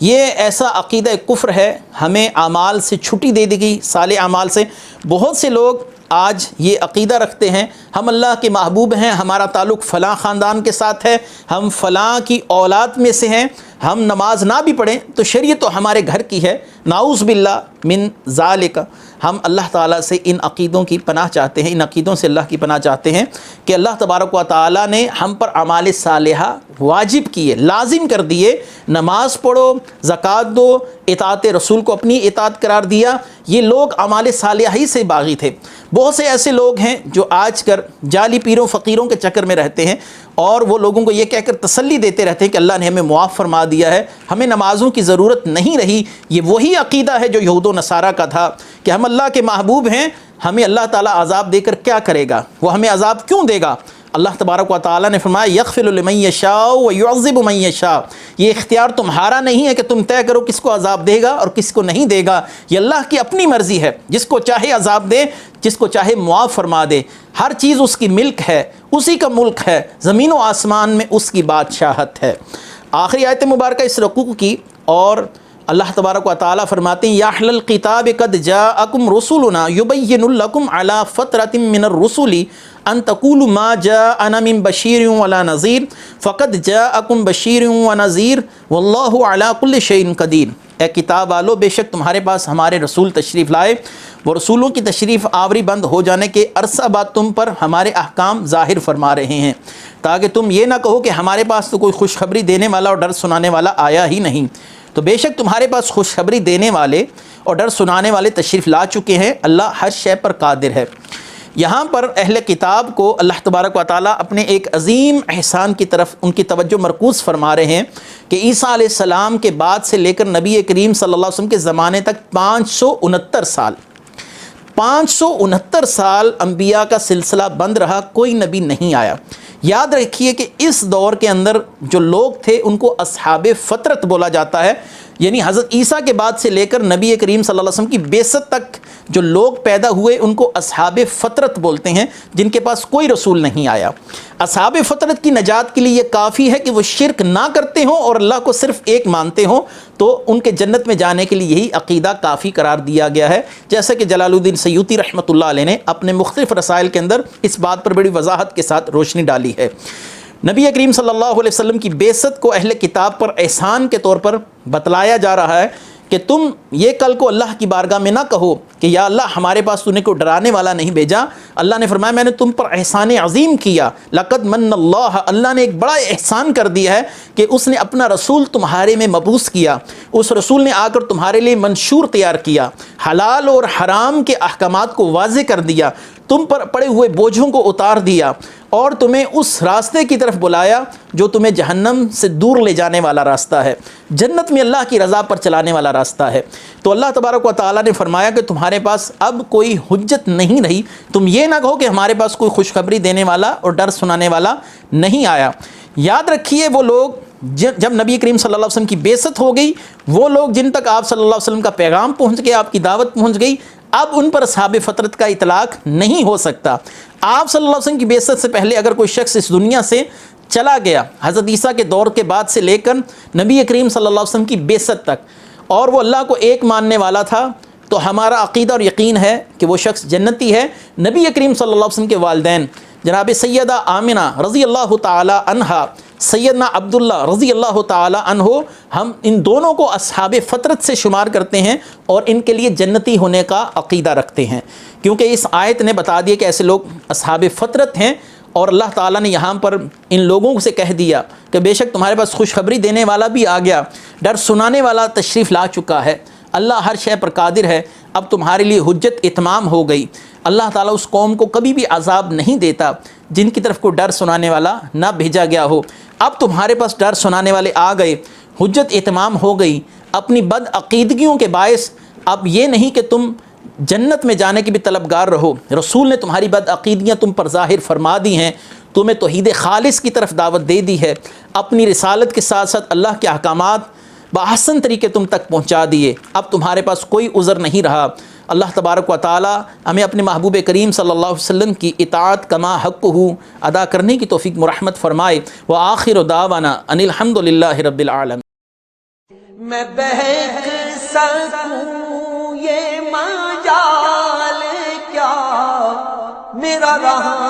Speaker 2: یہ ایسا عقیدہ کفر ہے، ہمیں اعمال سے چھٹی دے دی گئی، صالح اعمال سے۔ بہت سے لوگ آج یہ عقیدہ رکھتے ہیں ہم اللہ کے محبوب ہیں، ہمارا تعلق فلاں خاندان کے ساتھ ہے، ہم فلاں کی اولاد میں سے ہیں، ہم نماز نہ بھی پڑھیں تو شریعت تو ہمارے گھر کی ہے، نعوذ باللہ من ذالک۔ ہم اللہ تعالیٰ سے ان عقیدوں کی پناہ چاہتے ہیں، ان عقیدوں سے اللہ کی پناہ چاہتے ہیں کہ اللہ تبارک و تعالیٰ نے ہم پر اعمال صالحہ واجب کیے، لازم کر دیے، نماز پڑھو، زکوٰۃ دو، اطاعت رسول کو اپنی اطاعت قرار دیا۔ یہ لوگ اعمال صالحہ ہی سے باغی تھے۔ بہت سے ایسے لوگ ہیں جو آج کر جعلی پیروں فقیروں کے چکر میں رہتے ہیں اور وہ لوگوں کو یہ کہہ کر تسلی دیتے رہتے ہیں کہ اللہ نے ہمیں معاف فرما دیا ہے، ہمیں نمازوں کی ضرورت نہیں رہی۔ یہ وہی عقیدہ ہے جو یہود و نصارہ کا تھا کہ ہم اللہ کے محبوب ہیں، ہمیں اللہ تعالیٰ عذاب دے کر کیا کرے گا، وہ ہمیں عذاب کیوں دے گا؟ اللہ تبارک و تعالیٰ نے فرمایا یغفر لمن یشاء ویعذب من یشاء، یہ اختیار تمہارا نہیں ہے کہ تم طے کرو کس کو عذاب دے گا اور کس کو نہیں دے گا، یہ اللہ کی اپنی مرضی ہے، جس کو چاہے عذاب دے، جس کو چاہے معاف فرما دے۔ ہر چیز اس کی ملک ہے، اسی کا ملک ہے، زمین و آسمان میں اس کی بادشاہت ہے۔ آخری آیت مبارکہ اس رکوع کی، اور اللہ تبارک و تعالیٰ فرماتے ہیں یا اہل الکتاب قد جاءکم رسولنا یبین لکم علی فترۃ من الرسل ان تقولوا ما جاءنا من بشیر ولا نذیر فقد جاءکم بشیر ونذیر واللہ علی کل شیء قدیر۔ اے کتاب والو، بے شک تمہارے پاس ہمارے رسول تشریف لائے، وہ رسولوں کی تشریف آوری بند ہو جانے کے عرصہ بعد تم پر ہمارے احکام ظاہر فرما رہے ہیں، تاکہ تم یہ نہ کہو کہ ہمارے پاس تو کوئی خوشخبری دینے والا اور ڈر سنانے والا آیا ہی نہیں۔ تو بے شک تمہارے پاس خوشخبری دینے والے اور ڈر سنانے والے تشریف لا چکے ہیں، اللہ ہر شے پر قادر ہے۔ یہاں پر اہل کتاب کو اللہ تبارک و تعالیٰ اپنے ایک عظیم احسان کی طرف ان کی توجہ مرکوز فرما رہے ہیں کہ عیسیٰ علیہ السلام کے بعد سے لے کر نبی کریم صلی اللہ علیہ وسلم کے زمانے تک 569 سال انبیاء کا سلسلہ بند رہا، کوئی نبی نہیں آیا۔ یاد رکھیے کہ اس دور کے اندر جو لوگ تھے ان کو اصحاب فطرت بولا جاتا ہے، یعنی حضرت عیسیٰ کے بعد سے لے کر نبی کریم صلی اللہ علیہ وسلم کی بعثت تک جو لوگ پیدا ہوئے ان کو اصحاب فطرت بولتے ہیں، جن کے پاس کوئی رسول نہیں آیا۔ اصحاب فطرت کی نجات کے لیے یہ کافی ہے کہ وہ شرک نہ کرتے ہوں اور اللہ کو صرف ایک مانتے ہوں، تو ان کے جنت میں جانے کے لیے یہی عقیدہ کافی قرار دیا گیا ہے، جیسا کہ جلال الدین سیوطی رحمۃ اللہ علیہ نے اپنے مختلف رسائل کے اندر اس بات پر بڑی وضاحت کے ساتھ روشنی ڈالی ہے۔ نبی کریم صلی اللہ علیہ وسلم کی بعثت کو اہل کتاب پر احسان کے طور پر بتلایا جا رہا ہے کہ تم یہ کل کو اللہ کی بارگاہ میں نہ کہو کہ یا اللہ ہمارے پاس تو نے کوئی ڈرانے والا نہیں بھیجا۔ اللہ نے فرمایا میں نے تم پر احسان عظیم کیا، لقد من اللہ، اللہ نے ایک بڑا احسان کر دیا ہے کہ اس نے اپنا رسول تمہارے میں مبعوث کیا، اس رسول نے آ کر تمہارے لیے منشور تیار کیا، حلال اور حرام کے احکامات کو واضح کر دیا، تم پر پڑے ہوئے بوجھوں کو اتار دیا اور تمہیں اس راستے کی طرف بلایا جو تمہیں جہنم سے دور لے جانے والا راستہ ہے، جنت میں اللہ کی رضا پر چلانے والا راستہ ہے۔ تو اللہ تبارک و تعالیٰ نے فرمایا کہ تمہارے پاس اب کوئی حجت نہیں رہی، تم یہ نہ کہو کہ ہمارے پاس کوئی خوشخبری دینے والا اور ڈر سنانے والا نہیں آیا۔ یاد رکھیے وہ لوگ جب نبی کریم صلی اللہ علیہ وسلم کی بعثت ہو گئی، وہ لوگ جن تک آپ صلی اللہ علیہ وسلم کا پیغام پہنچ گیا، آپ کی دعوت پہنچ گئی، اب ان پر اصحاب فطرت کا اطلاق نہیں ہو سکتا۔ آپ صلی اللہ علیہ وسلم کی بعثت سے پہلے اگر کوئی شخص اس دنیا سے چلا گیا، حضرت عیسیٰ کے دور کے بعد سے لے کر نبی کریم صلی اللہ علیہ وسلم کی بعثت تک، اور وہ اللہ کو ایک ماننے والا تھا، تو ہمارا عقیدہ اور یقین ہے کہ وہ شخص جنتی ہے۔ نبی کریم صلی اللہ علیہ وسلم کے والدین جناب سیدہ آمنہ رضی اللہ تعالی عنہا، سیدنا عبداللہ رضی اللہ تعالی عنہ، ہم ان دونوں کو اصحاب فطرت سے شمار کرتے ہیں اور ان کے لیے جنتی ہونے کا عقیدہ رکھتے ہیں، کیونکہ اس آیت نے بتا دیا کہ ایسے لوگ اصحاب فطرت ہیں، اور اللہ تعالیٰ نے یہاں پر ان لوگوں سے کہہ دیا کہ بے شک تمہارے پاس خوشخبری دینے والا بھی آ گیا، ڈر سنانے والا تشریف لا چکا ہے، اللہ ہر شے پر قادر ہے، اب تمہارے لیے حجت اتمام ہو گئی۔ اللہ تعالیٰ اس قوم کو کبھی بھی عذاب نہیں دیتا جن کی طرف کوئی ڈر سنانے والا نہ بھیجا گیا ہو۔ اب تمہارے پاس ڈر سنانے والے آ گئے، حجت اتمام ہو گئی، اپنی بد عقیدگیوں کے باعث اب یہ نہیں کہ تم جنت میں جانے کی بھی طلبگار رہو، رسول نے تمہاری بد عقیدگیاں تم پر ظاہر فرما دی ہیں، تمہیں توحید خالص کی طرف دعوت دے دی ہے، اپنی رسالت کے ساتھ ساتھ اللہ کے احکامات بآحسن طریقے تم تک پہنچا دیے، اب تمہارے پاس کوئی عذر نہیں رہا۔ اللہ تبارک و تعالی ہمیں اپنے محبوب کریم صلی اللہ علیہ وسلم کی اطاعت کما حقہ ادا کرنے کی توفیق مرحمت فرمائے۔ وآخر دعوانا ان الحمد للہ رب العالمین۔
Speaker 1: میں بہک سکوں یہ مجال کیا، میرا رہا